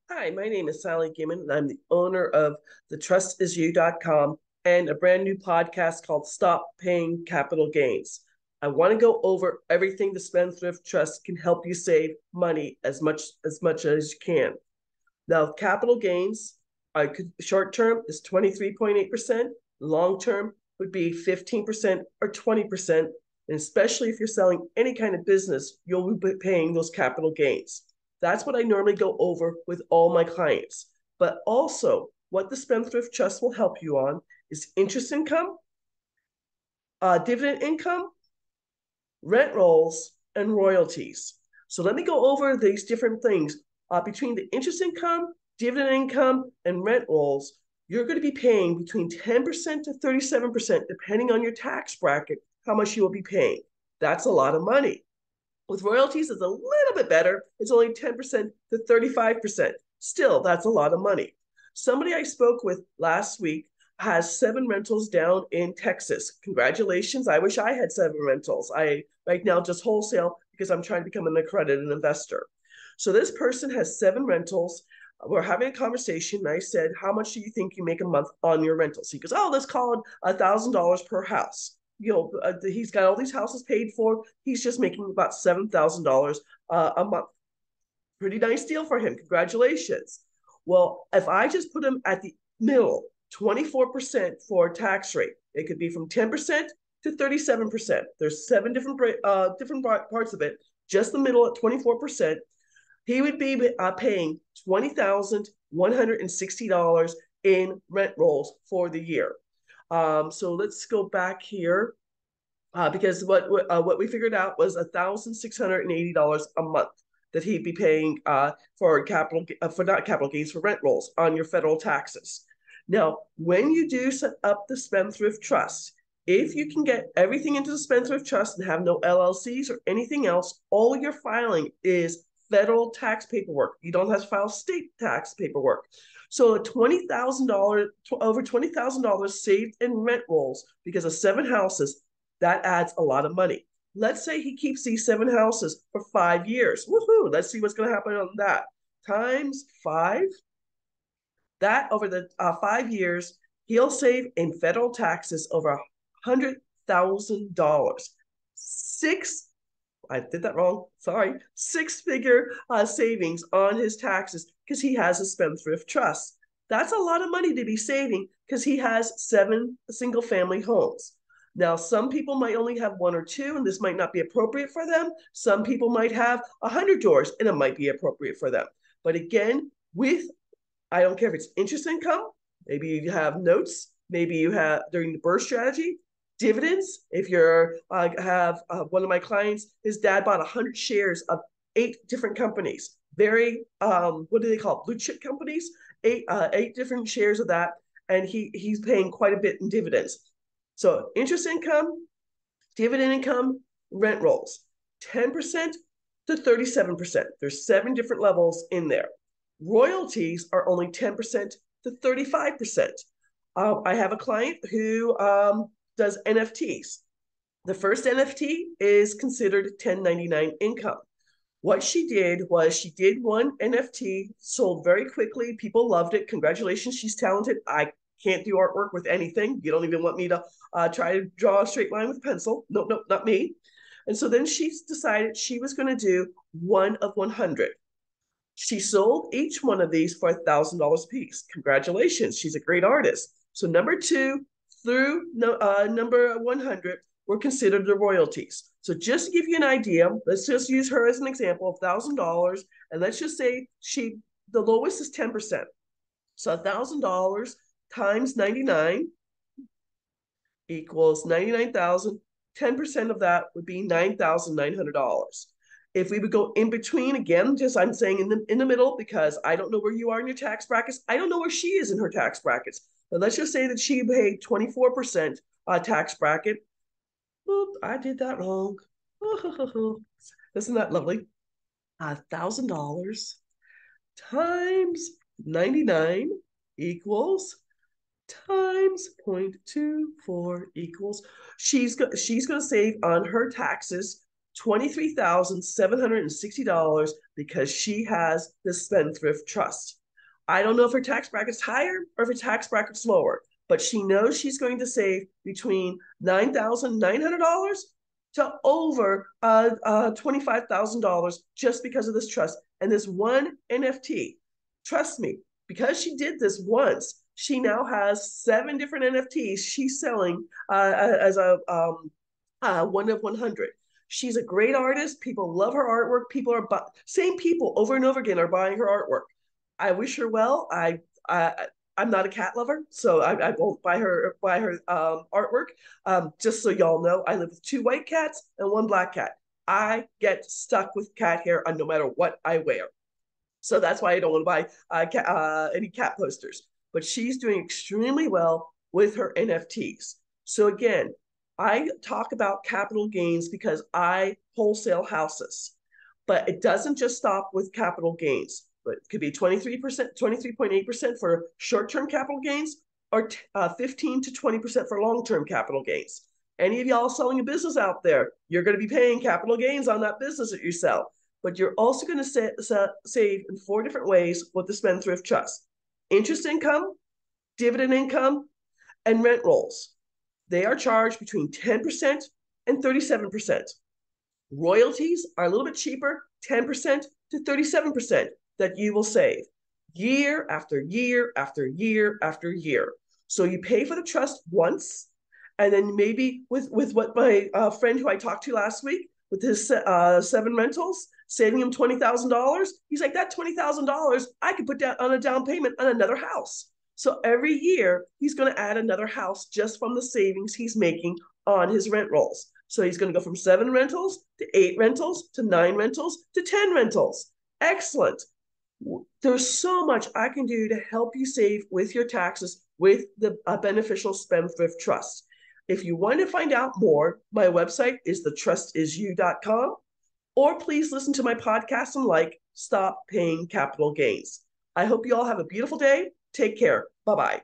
Hi, my name is Sally Gimmon, and I'm the owner of thetrustisisyou.com and a brand new podcast called Stop Paying Capital Gains. I want to go over everything the Spendthrift Trust can help you save money as much as you can. Now, capital gains, short term is 23.8%, long term would be 15% or 20%. And especially if you're selling any kind of business, you'll be paying those capital gains. That's what I normally go over with all my clients. But also, what the Spendthrift Trust will help you on is interest income, dividend income, rent rolls, and royalties. So let me go over these different things. Between the interest income, dividend income, and rent rolls, you're going to be paying between 10% to 37%, depending on your tax bracket, how much you will be paying. That's a lot of money. With royalties, it's a little bit better. It's only 10% to 35%. Still, that's a lot of money. Somebody I spoke with last week has 7 rentals down in Texas. Congratulations. I wish I had 7 rentals. I right now just wholesale because I'm trying to become an accredited investor. So this person has 7 rentals. We're having a conversation. And I said, how much do you think you make a month on your rentals? He goes, oh, let's call it $1,000 per house. He's got all these houses paid for. He's just making about $7,000 a month. Pretty nice deal for him. Congratulations. Well, if I just put him at the middle, 24% for tax rate, it could be from 10% to 37%. There's 7 different parts of it. Just the middle at 24%. He would be paying $20,160 in rent rolls for the year. So let's go back here because what we figured out was $1,680 a month that he'd be paying for not capital gains, for rent rolls on your federal taxes. Now, when you do set up the Spendthrift Trust, if you can get everything into the Spendthrift Trust and have no LLCs or anything else, all you're filing is federal tax paperwork. You don't have to file state tax paperwork. So $20,000, over $20,000 saved in rent rolls because of 7 houses, that adds a lot of money. Let's say he keeps these 7 houses for 5 years. Woohoo! Let's see what's going to happen on that. Times 5. That over the 5 years, he'll save in federal taxes over $100,000. I did that wrong. Sorry. 6-figure savings on his taxes because he has a Spendthrift Trust. That's a lot of money to be saving because he has 7 single family homes. Now, some people might only have 1 or 2, and this might not be appropriate for them. Some people might have 100 doors, and it might be appropriate for them. But again, I don't care if it's interest income, maybe you have notes, maybe you have during the burst strategy, dividends. If you're have one of my clients, his dad bought 100 shares of 8 different companies. Very what do they call it? Blue chip companies. 8 different shares of that, and he's paying quite a bit in dividends. So interest income, dividend income, rent rolls, 10% to 37%. There's 7 different levels in there. Royalties are only 10% to 35%. I have a client who does NFTs. The first NFT is considered 1099 income. What she did was she did one NFT, sold very quickly. People loved it. Congratulations, she's talented. I can't do artwork with anything. You don't even want me to try to draw a straight line with a pencil. Nope, nope, not me. And so then she decided she was going to do 1 of 100. She sold each one of these for $1,000 a piece. Congratulations, she's a great artist. So number 2 through number 100 were considered the royalties. So just to give you an idea, let's just use her as an example of $1,000, and let's just say the lowest is 10%. So $1,000 times 99 equals 99,000. 10% of that would be $9,900. If we would go in between, again, just I'm saying in the middle because I don't know where you are in your tax brackets. I don't know where she is in her tax brackets. But let's just say that she paid 24% tax bracket. Oop, I did that wrong. Isn't that lovely? $1,000 times 99 equals times 0.24 equals. She's going to save on her taxes $23,760 because she has the Spendthrift Trust. I don't know if her tax bracket's higher or if her tax bracket's lower, but she knows she's going to save between $9,900 to over $25,000 just because of this trust and this one NFT. Trust me, because she did this once, she now has 7 different NFTs she's selling as a one of 100. She's a great artist. People love her artwork. People are same people over and over again are buying her artwork. I wish her well. I'm not a cat lover, so I won't buy her artwork. Just so y'all know, I live with 2 white cats and 1 black cat. I get stuck with cat hair on no matter what I wear. So that's why I don't want to buy any cat posters. But she's doing extremely well with her NFTs. So again, I talk about capital gains because I wholesale houses. But it doesn't just stop with capital gains. But it could be 23%, 23.8% for short-term capital gains, or 15 to 20% for long-term capital gains. Any of y'all selling a business out there, you're going to be paying capital gains on that business that you sell. But you're also going to save in 4 different ways with the Spendthrift Trust: interest income, dividend income, and rent rolls. They are charged between 10% and 37%. Royalties are a little bit cheaper, 10% to 37%, that you will save year after year after year after year. So you pay for the trust once, and then maybe with what my friend who I talked to last week, with his 7 rentals, saving him $20,000, he's like, that $20,000 I could put down on a down payment on another house. So every year he's going to add another house just from the savings he's making on his rent rolls. So he's going to go from 7 rentals to 8 rentals to 9 rentals to 10 rentals. Excellent. There's so much I can do to help you save with your taxes with the Beneficial Spendthrift Trust. If you want to find out more, my website is thetrustisyou.com, or please listen to my podcast and Stop Paying Capital Gains. I hope you all have a beautiful day. Take care. Bye-bye.